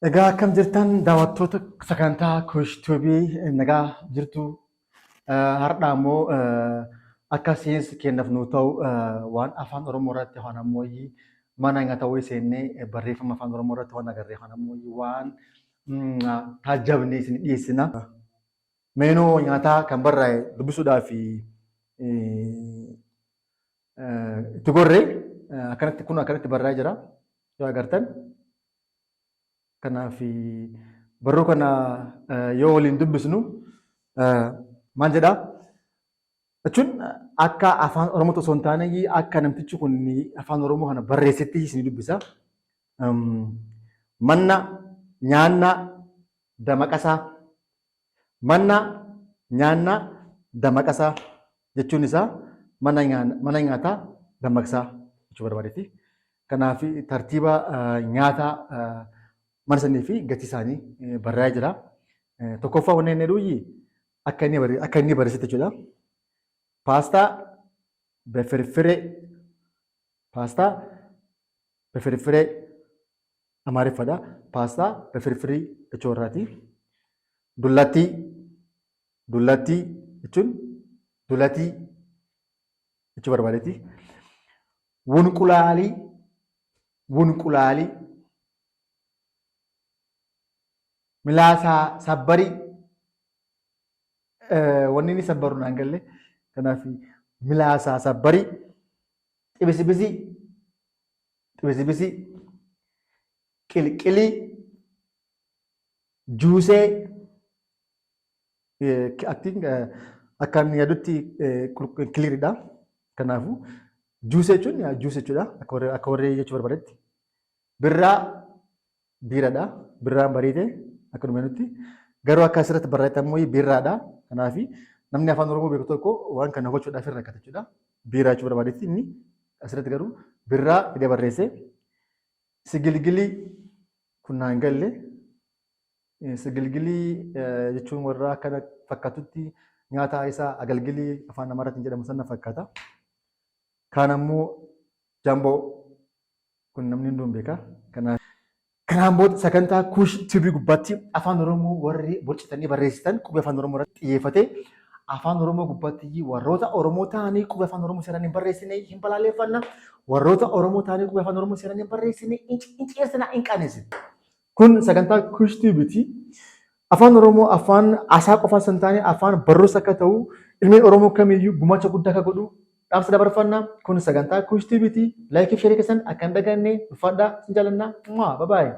Egaa akkam jirtan daawwattoota sagantaa Kuush Tuubii nagaa jirtu. Har'aa immoo akka seensi kennaaf nu ta'u waan afaan Oromoo irratti afaan ammoo mana nyaata wayii seennee barreeffama afaan Oromoo irratti waan agarree afaan ammoo waan taajjabnee isin dhiyeessina. Meenuu nyaataa kan barraa'e dubbisuudhaaf itti gorree akkanatti kun akkanatti barraa'ee jira. Yoo agartan. Kanaaf barruu kana yoo waliin dubbisnu maal jedhaa? Jechuun akka afaan Oromoo osoo hin taane akka namtichi kun afaan Oromoo kana barreessetti isin dubbisa. Manna nyaanna damaqasaa. Manna nyaanna damaqasaa jechuun isaa mana nyaataa dammaqsaa jechuu barbaadeeti. Kanaaf tartiiba nyaataa mana sanii fi gatii isaanii barraa'ee jira. Tokkoffaa wanni inni jedhu akka inni barreessite jechuudha. Paastaa befirfiree Amaariffaadha. Paastaa befirfirii jechuu irraati. Dullatti jechuun dullatii jechuu barbaadeeti. Wunqulaalii milaasaa sabbarii wanni inni sabbaru naan galle kanaaf milaasaa sabbarii xibisibisii qilqilii juusee akka inni yaadutti kiliiridha. Kanaafu juusee jechuudha akka warree jechuu barbaadetti. Birraa biiradha. Birraan bariitee akkuma nuti garuu akka asirratti barreeffamuu biiraadha. Kanaaf namni afaan Oromoo beeku tokko waan kana gochuudhaaf irra rakkata jechuudha. Biiraa jechuu barbaadetti inni asirratti garuu birraa hidhee barreesse. Sigilgilii kun naan galle. Sigilgilii jechuun warra akkana fakkaatutti nyaata isaa agalgilii afaan Amaaraatiin jedhamu sana fakkaata. Kaan ammoo jamboo kun namni hunduun beeka. Kanaan booda sagantaa Kuush Tuubii gubbaatti afaan Oromoo warri bocitanii barreessitan qubee afaan Oromoo irratti xiyyeeffatee afaan Oromoo gubbaatti warroota Oromoo ta'anii qubee afaan Oromoo seeraan hin barreessine hin balaaleffanna. Warroota Oromoo ta'anii qubee afaan Oromoo seeraan hin barreessine hin ceesina hin qaanessine. Kun sagantaa Kuush Tuubiiti. Afaan Oromoo afaan asaa qofaa osoo hin taane afaan barruus akka ta'u ilmi Oromoo kamiyyuu gumaacha guddaa akka godhu dhaamsa dabarfanna. Kun sagantaa Kuush Tuubiiti. Laayikii fi sheerii keessan akka hin daganne uffadhaa sin jaalannaa. Bye bye.